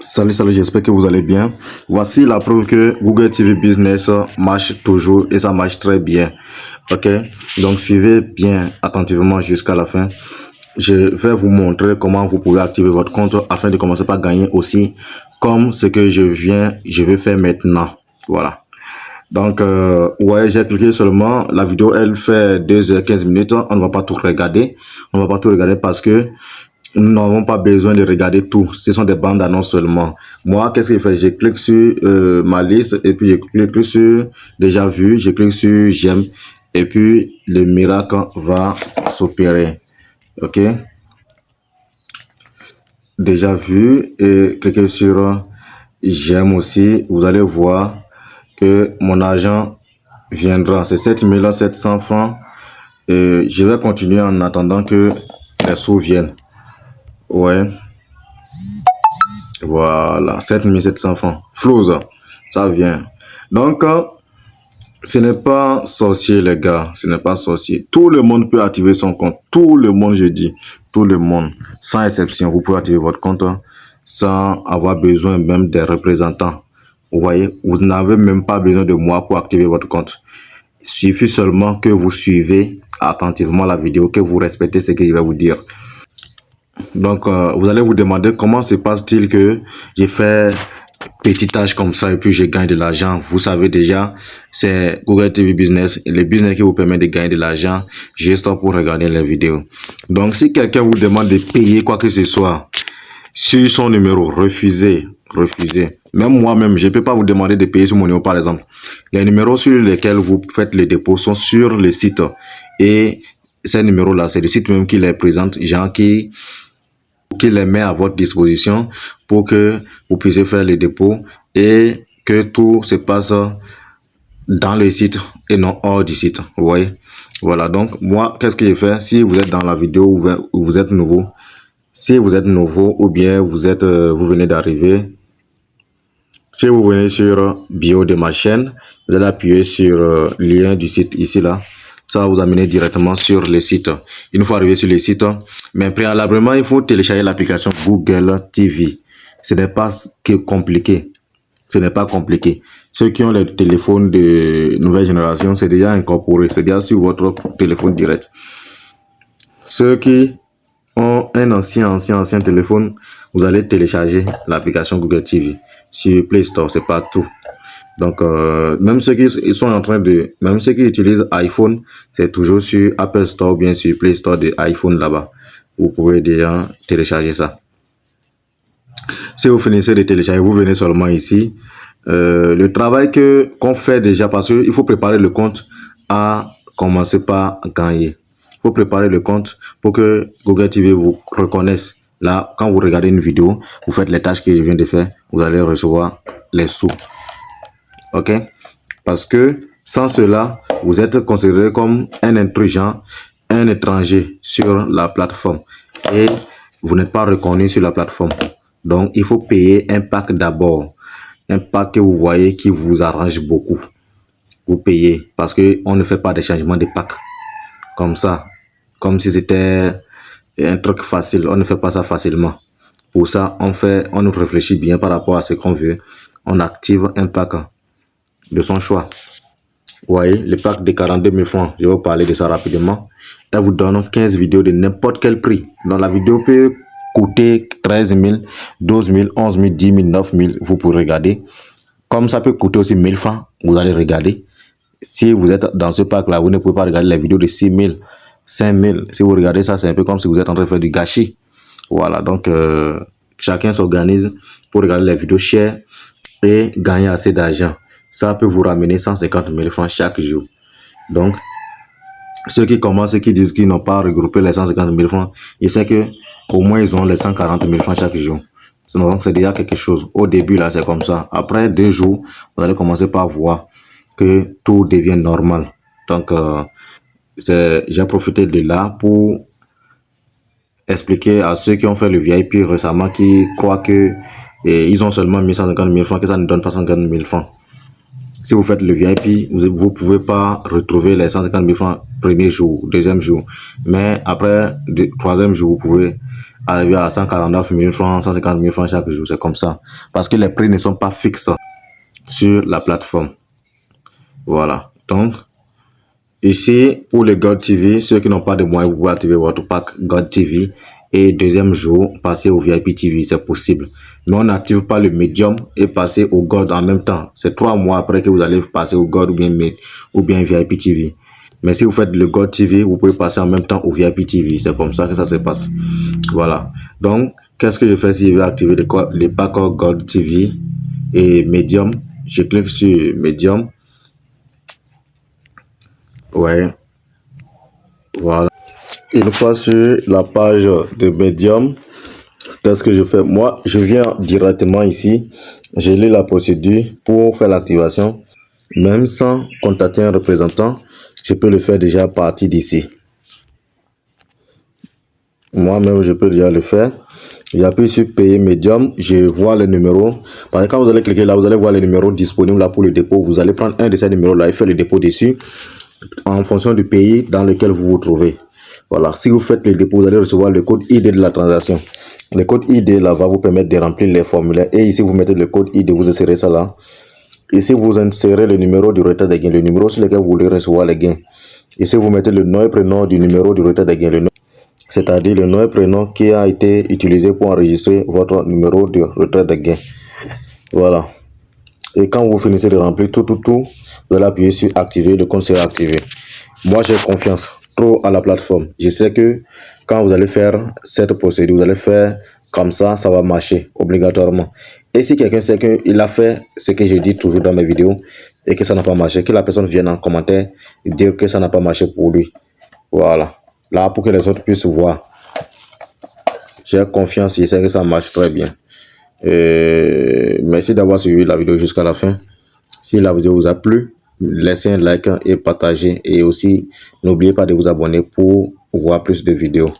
Salut, j'espère que vous allez bien. Voici la preuve que Google TV Business marche toujours et ça marche très bien. Ok, donc suivez bien attentivement jusqu'à la fin. Je vais vous montrer comment vous pouvez activer votre compte afin de commencer par gagner aussi comme ce que je vais faire maintenant. Voilà. Donc, ouais, j'ai cliqué seulement. La vidéo, elle fait 2h15 minutes. On ne va pas tout regarder. On ne va pas tout regarder parce que nous n'avons pas besoin de regarder tout. Ce sont des bandes annonces seulement. Moi, qu'est-ce que je fais? Je clique sur ma liste et puis je clique sur déjà vu. Je clique sur j'aime et puis le miracle va s'opérer. OK? Déjà vu et cliquez sur j'aime aussi. Vous allez voir que mon argent viendra. C'est 7700 francs. Et je vais continuer en attendant que les sous viennent. Ouais. Voilà, 7700 francs. Flouse, ça vient. Donc, ce n'est pas sorcier, les gars. Ce n'est pas sorcier. Tout le monde peut activer son compte. Tout le monde, je dis. Tout le monde. Sans exception, vous pouvez activer votre compte sans avoir besoin même des représentants. Vous voyez, vous n'avez même pas besoin de moi pour activer votre compte. Il suffit seulement que vous suivez attentivement la vidéo, que vous respectez ce que je vais vous dire. Donc, vous allez vous demander comment se passe-t-il que j'ai fait petit tâche comme ça et puis je gagne de l'argent. Vous savez déjà, c'est Google TV Business, le business qui vous permet de gagner de l'argent juste pour regarder les vidéos. Donc, si quelqu'un vous demande de payer quoi que ce soit sur son numéro, refusez. Même moi-même, je ne peux pas vous demander de payer sur mon numéro, par exemple. Les numéros sur lesquels vous faites les dépôts sont sur le site. Et ces numéros-là, c'est le site même qui les présente, gens qui les met à votre disposition pour que vous puissiez faire les dépôts et que tout se passe dans le site et non hors du site. Vous voyez? Voilà, donc moi, qu'est-ce que j'ai fait? Si vous êtes dans la vidéo ou vous êtes nouveau, si vous êtes nouveau ou bien vous venez d'arriver, si vous venez sur bio de ma chaîne, vous allez appuyer sur le lien du site ici là. Ça va vous amener directement sur le site. Une fois arrivé sur le site, mais préalablement, il faut télécharger l'application Google TV. Ce n'est pas compliqué. Ce n'est pas compliqué. Ceux qui ont les téléphones de nouvelle génération, c'est déjà incorporé. C'est déjà sur votre téléphone direct. Ceux qui ont un ancien téléphone, vous allez télécharger l'application Google TV sur Play Store. C'est pas tout. Donc, même ceux qui utilisent iPhone, c'est toujours sur Apple Store ou bien sur Play Store de iPhone là-bas. Vous pouvez déjà télécharger ça. Si vous finissez de télécharger, vous venez seulement ici. Le travail qu'on fait déjà, parce qu'il faut préparer le compte à commencer par gagner. Il faut préparer le compte pour que Google TV vous reconnaisse. Là, quand vous regardez une vidéo, vous faites les tâches que je viens de faire, vous allez recevoir les sous. Ok, parce que sans cela, vous êtes considéré comme un intrusant, un étranger sur la plateforme et vous n'êtes pas reconnu sur la plateforme. Donc, il faut payer un pack d'abord, un pack que vous voyez qui vous arrange beaucoup. Vous payez parce que on ne fait pas de changement de pack comme ça, comme si c'était un truc facile. On ne fait pas ça facilement. Pour ça, on nous réfléchit bien par rapport à ce qu'on veut. On active un pack de son choix. Vous voyez, le pack de 42 000 francs, je vais vous parler de ça rapidement. Elle vous donne 15 vidéos de n'importe quel prix. Donc la vidéo peut coûter 13 000, 12 000, 11 000, 10 000, 9 000. Vous pouvez regarder. Comme ça peut coûter aussi 1000 francs, vous allez regarder. Si vous êtes dans ce pack-là, vous ne pouvez pas regarder les vidéos de 6 000, 5 000. Si vous regardez ça, c'est un peu comme si vous êtes en train de faire du gâchis. Voilà, donc chacun s'organise pour regarder les vidéos chères et gagner assez d'argent. Ça peut vous ramener 150 000 francs chaque jour. Donc, ceux qui commencent, ceux qui disent qu'ils n'ont pas regroupé les 150 000 francs, ils savent qu'au moins ils ont les 140 000 francs chaque jour. Donc, c'est déjà quelque chose. Au début, là, c'est comme ça. Après 2 jours, vous allez commencer par voir que tout devient normal. Donc, j'ai profité de là pour expliquer à ceux qui ont fait le VIP récemment, qui croient que ils ont seulement 150 000 francs, que ça ne donne pas 150 000 francs. Si vous faites le VIP, vous ne pouvez pas retrouver les 150 000 francs premier jour, deuxième jour. Mais après, troisième jour, vous pouvez arriver à 149 000 francs, 150 000 francs chaque jour. C'est comme ça. Parce que les prix ne sont pas fixes sur la plateforme. Voilà. Donc, ici, pour les God TV, ceux qui n'ont pas de moyens, vous pouvez activer votre pack God TV. Et deuxième jour, passer au VIP TV, c'est possible. Mais on n'active pas le Medium et passer au God en même temps. C'est 3 mois après que vous allez passer au God ou bien VIP TV. Mais si vous faites le God TV, vous pouvez passer en même temps au VIP TV. C'est comme ça que ça se passe. Voilà. Donc, qu'est-ce que je fais si je veux activer les packs God TV et Medium? Je clique sur Medium. Ouais. Voilà. Une fois sur la page de Medium, qu'est-ce que je fais? Moi, je viens directement ici. Je lis la procédure pour faire l'activation. Même sans contacter un représentant, je peux le faire déjà à partir d'ici. Moi-même, je peux déjà le faire. J'appuie sur payer Medium, je vois le numéro. Parce que quand vous allez cliquer là, vous allez voir les numéros disponibles là pour le dépôt. Vous allez prendre un de ces numéros là et faire le dépôt dessus en fonction du pays dans lequel vous vous trouvez. Voilà, si vous faites le dépôt, vous allez recevoir le code ID de la transaction. Le code ID là va vous permettre de remplir les formulaires. Et ici, vous mettez le code ID, vous insérez ça là. Ici, vous insérez le numéro du retard des gains, le numéro sur lequel vous voulez recevoir les gains. Ici, vous mettez le nom et prénom du numéro du retard des gains, c'est-à-dire le nom et prénom qui a été utilisé pour enregistrer votre numéro de retrait de gain. Voilà. Et quand vous finissez de remplir tout, vous allez appuyer sur activer, le compte sera activé. Moi, j'ai confiance trop à la plateforme. Je sais que quand vous allez faire cette procédure, vous allez faire comme ça va marcher obligatoirement. Et si quelqu'un sait qu'il a fait ce que je dis toujours dans mes vidéos et que ça n'a pas marché, que la personne vienne en commentaire dire que ça n'a pas marché pour lui. Voilà. Là, pour que les autres puissent voir. J'ai confiance, je sais que ça marche très bien. Merci d'avoir suivi la vidéo jusqu'à la fin. Si la vidéo vous a plu, laissez un like et partagez. Et aussi, n'oubliez pas de vous abonner pour voir plus de vidéos.